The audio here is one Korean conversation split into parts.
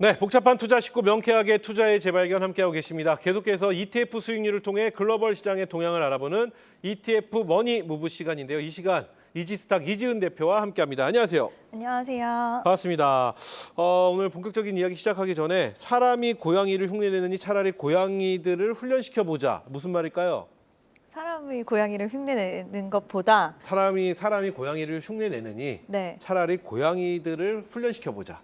네, 복잡한 투자 쉽고 명쾌하게 투자의 재발견 함께하고 계십니다. 계속해서 ETF 수익률을 통해 글로벌 시장의 동향을 알아보는 ETF 머니 무브 시간인데요. 이 시간 이지스탁 이지은 대표와 함께합니다. 안녕하세요. 안녕하세요. 반갑습니다. 오늘 본격적인 이야기 시작하기 전에 사람이 고양이를 흉내내느니 차라리 고양이들을 훈련시켜보자. 무슨 말일까요? 사람이 고양이를 흉내내는 것보다 사람이 고양이를 흉내내느니 네, 차라리 고양이들을 훈련시켜보자.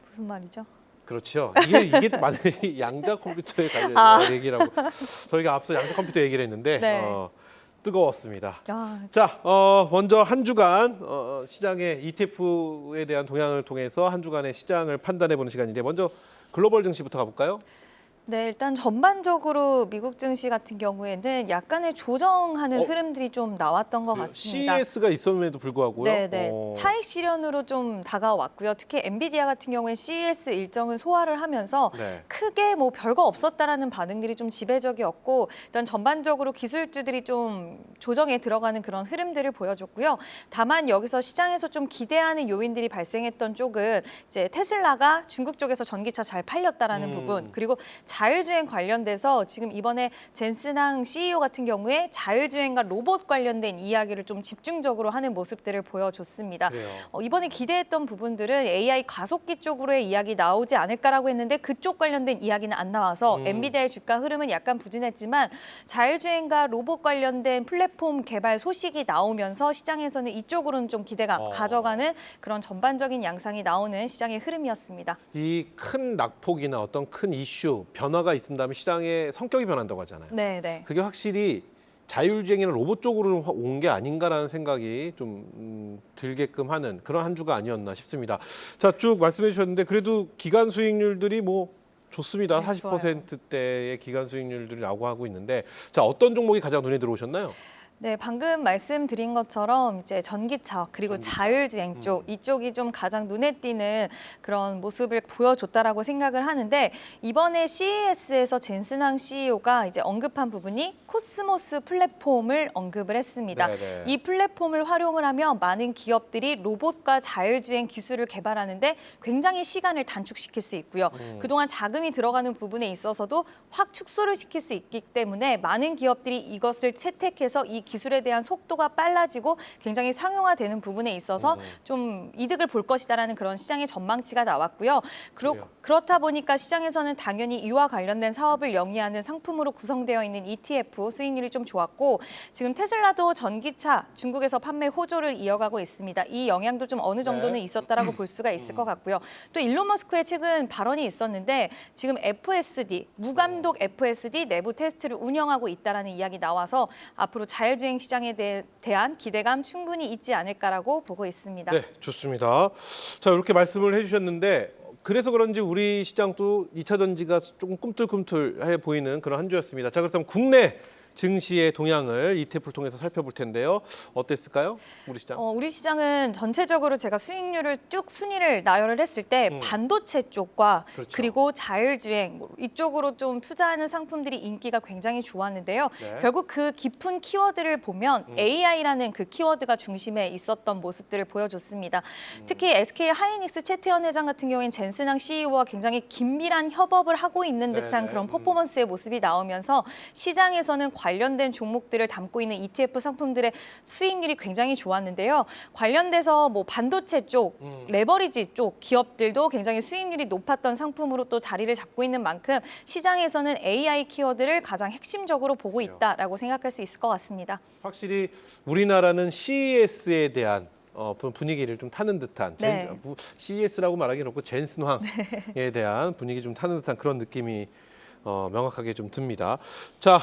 무슨 말이죠? 그렇죠. 이게 만약에 양자 컴퓨터에 관련된 얘기라고 저희가 앞서 양자 컴퓨터 얘기를 했는데 네. 뜨거웠습니다. 야, 자, 먼저 한 주간 시장의 ETF에 대한 동향을 통해서 한 주간의 시장을 판단해보는 시간인데 먼저 글로벌 증시부터 가볼까요? 네, 일단 전반적으로 미국 증시 같은 경우에는 약간의 조정하는 흐름들이 좀 나왔던 것 같습니다. CES가 있었음에도 불구하고요. 네. 차익 실현으로 좀 다가왔고요. 특히 엔비디아 같은 경우에 CES 일정을 소화를 하면서 네. 크게 뭐 별거 없었다라는 반응들이 좀 지배적이었고 일단 전반적으로 기술주들이 좀 조정에 들어가는 그런 흐름들을 보여줬고요. 다만 여기서 시장에서 좀 기대하는 요인들이 발생했던 쪽은 이제 테슬라가 중국 쪽에서 전기차 잘 팔렸다라는 부분 그리고 자율주행 관련돼서 지금 이번에 젠슨항 CEO 같은 경우에 자율주행과 로봇 관련된 이야기를 좀 집중적으로 하는 모습들을 보여줬습니다. 이번에 기대했던 부분들은 AI 가속기 쪽으로의 이야기 나오지 않을까라고 했는데 그쪽 관련된 이야기는 안 나와서 엔비디아의 주가 흐름은 약간 부진했지만 자율주행과 로봇 관련된 플랫폼 개발 소식이 나오면서 시장에서는 이쪽으로는 좀 기대감 가져가는 그런 전반적인 양상이 나오는 시장의 흐름이었습니다. 이 큰 낙폭이나 어떤 큰 이슈, 변화가 있은다면 시장의 성격이 변한다고 하잖아요. 네. 그게 확실히 자율주행이나 로봇 쪽으로 온 게 아닌가라는 생각이 좀 들게끔 하는 그런 한 주가 아니었나 싶습니다. 자, 쭉 말씀해 주셨는데 그래도 기간 수익률들이 뭐 좋습니다. 네, 40%대의 기간 수익률들이 나오고 하고 있는데 자, 어떤 종목이 가장 눈에 들어오셨나요? 네, 방금 말씀드린 것처럼 이제 전기차 그리고 자율주행 쪽 이쪽이 좀 가장 눈에 띄는 그런 모습을 보여줬다라고 생각을 하는데 이번에 CES에서 젠슨항 CEO가 이제 언급한 부분이 코스모스 플랫폼을 언급을 했습니다. 네네. 이 플랫폼을 활용을 하면 많은 기업들이 로봇과 자율주행 기술을 개발하는데 굉장히 시간을 단축시킬 수 있고요. 그동안 자금이 들어가는 부분에 있어서도 확 축소를 시킬 수 있기 때문에 많은 기업들이 이것을 채택해서 이 기술에 대한 속도가 빨라지고 굉장히 상용화되는 부분에 있어서 좀 이득을 볼 것이다라는 그런 시장의 전망치가 나왔고요. 그렇다 보니까 시장에서는 당연히 이와 관련된 사업을 영위하는 상품으로 구성되어 있는 ETF 수익률이 좀 좋았고 지금 테슬라도 전기차 중국에서 판매 호조를 이어가고 있습니다. 이 영향도 좀 어느 정도는 있었다라고 볼 수가 있을 것 같고요. 또 일론 머스크의 최근 발언이 있었는데 지금 FSD, 무감독 FSD 내부 테스트를 운영하고 있다라는 이야기 나와서 앞으로 자율주행 시장에 대한 기대감 충분히 있지 않을까라고 보고 있습니다. 네, 좋습니다. 자, 이렇게 말씀을 해주셨는데 그래서 그런지 우리 시장도 2차 전지가 조금 꿈틀꿈틀해 보이는 그런 한 주였습니다. 자, 그렇다면 국내 증시의 동향을 ETF를 통해서 살펴볼 텐데요. 어땠을까요? 우리 시장? 우리 시장은 전체적으로 제가 수익률을 쭉 순위를 나열을 했을 때 반도체 쪽과 그렇죠. 그리고 자율주행 이쪽으로 좀 투자하는 상품들이 인기가 굉장히 좋았는데요. 네. 결국 그 깊은 키워드를 보면 AI라는 그 키워드가 중심에 있었던 모습들을 보여줬습니다. 특히 SK 하이닉스 최태원 회장 같은 경우에는 젠슨항 CEO와 굉장히 긴밀한 협업을 하고 있는 듯한 그런 퍼포먼스의 모습이 나오면서 시장에서는 관련된 종목들을 담고 있는 ETF 상품들의 수익률이 굉장히 좋았는데요. 관련돼서 뭐 반도체 쪽, 레버리지 쪽 기업들도 굉장히 수익률이 높았던 상품으로 또 자리를 잡고 있는 만큼 시장에서는 AI 키워드를 가장 핵심적으로 보고 있다라고 생각할 수 있을 것 같습니다. 확실히 우리나라는 CES에 대한 분위기를 좀 타는 듯한 CES라고 말하기 그렇고 젠슨황에 대한 분위기 좀 타는 듯한 그런 느낌이 명확하게 좀 듭니다. 자,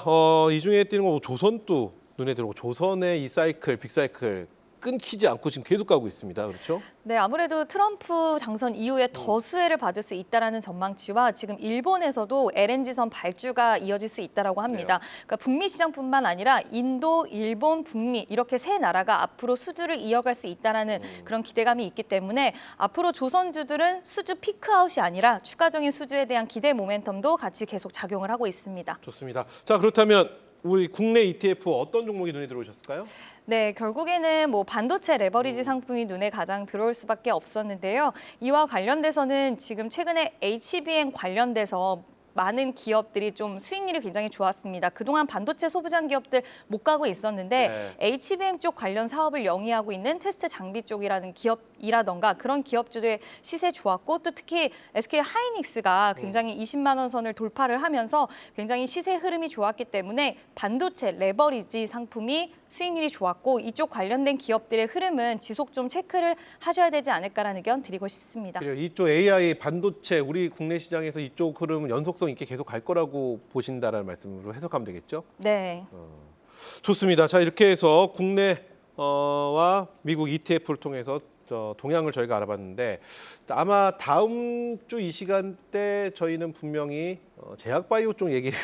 이 중에 띄는 거 조선도 눈에 들어오고 조선의 이 사이클, 빅사이클 끊기지 않고 지금 계속 가고 있습니다. 그렇죠? 네, 아무래도 트럼프 당선 이후에 더 수혜를 받을 수 있다라는 전망치와 지금 일본에서도 LNG선 발주가 이어질 수 있다라고 합니다. 그러니까 북미 시장뿐만 아니라 인도, 일본, 북미 이렇게 세 나라가 앞으로 수주를 이어갈 수 있다라는 그런 기대감이 있기 때문에 앞으로 조선주들은 수주 피크아웃이 아니라 추가적인 수주에 대한 기대 모멘텀도 같이 계속 작용을 하고 있습니다. 좋습니다. 자, 그렇다면 우리 국내 ETF 어떤 종목이 눈에 들어오셨을까요? 네, 결국에는 뭐 반도체 레버리지 상품이 눈에 가장 들어올 수밖에 없었는데요. 이와 관련돼서는 지금 최근에 HBM 관련돼서 많은 기업들이 좀 수익률이 굉장히 좋았습니다. 그동안 반도체 소부장 기업들 못 가고 있었는데 HBM 쪽 관련 사업을 영위하고 있는 테스트 장비 쪽이라는 기업이라던가 그런 기업주들의 시세 좋았고 또 특히 SK 하이닉스가 굉장히 20만 원 선을 돌파를 하면서 굉장히 시세 흐름이 좋았기 때문에 반도체 레버리지 상품이 수익률이 좋았고 이쪽 관련된 기업들의 흐름은 지속 좀 체크를 하셔야 되지 않을까라는 의견 드리고 싶습니다. 그리고 이쪽 AI 반도체 우리 국내 시장에서 이쪽 흐름은 연속성 있게 계속 갈 거라고 보신다라는 말씀으로 해석하면 되겠죠? 네. 좋습니다. 자, 이렇게 해서 국내와 미국 ETF를 통해서 동향을 저희가 알아봤는데 아마 다음 주 이 시간대 저희는 분명히 제약바이오 쪽 얘기를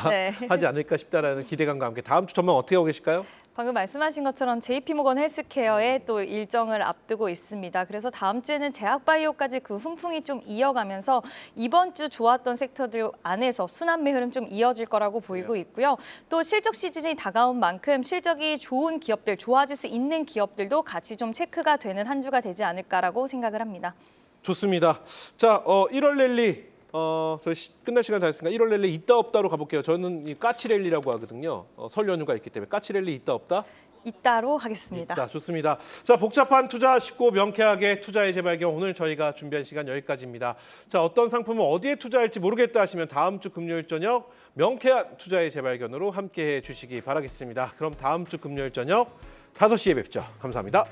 네. 하지 않을까 싶다라는 기대감과 함께 다음 주 전망 어떻게 하고 계실까요? 방금 말씀하신 것처럼 JP모건 헬스케어의 또 일정을 앞두고 있습니다. 그래서 다음 주에는 제약바이오까지 그 훈풍이 좀 이어가면서 이번 주 좋았던 섹터들 안에서 순환매 흐름 좀 이어질 거라고 보이고 있고요. 또 실적 시즌이 다가온 만큼 실적이 좋은 기업들, 좋아질 수 있는 기업들도 같이 좀 체크가 되는 한 주가 되지 않을까라고 생각을 합니다. 좋습니다. 자, 1월 랠리 저희 끝날 시간 다 했으니까 1월 랠리 있다 없다로 가볼게요. 저는 이 까치 랠리라고 하거든요. 설 연휴가 있기 때문에 까치 랠리 있다 없다? 이따로 하겠습니다. 있다. 좋습니다. 자, 복잡한 투자 쉽고 명쾌하게 투자의 재발견 오늘 저희가 준비한 시간 여기까지입니다. 자, 어떤 상품을 어디에 투자할지 모르겠다 하시면 다음 주 금요일 저녁 명쾌한 투자의 재발견으로 함께해 주시기 바라겠습니다. 그럼 다음 주 금요일 저녁 5시에 뵙죠. 감사합니다.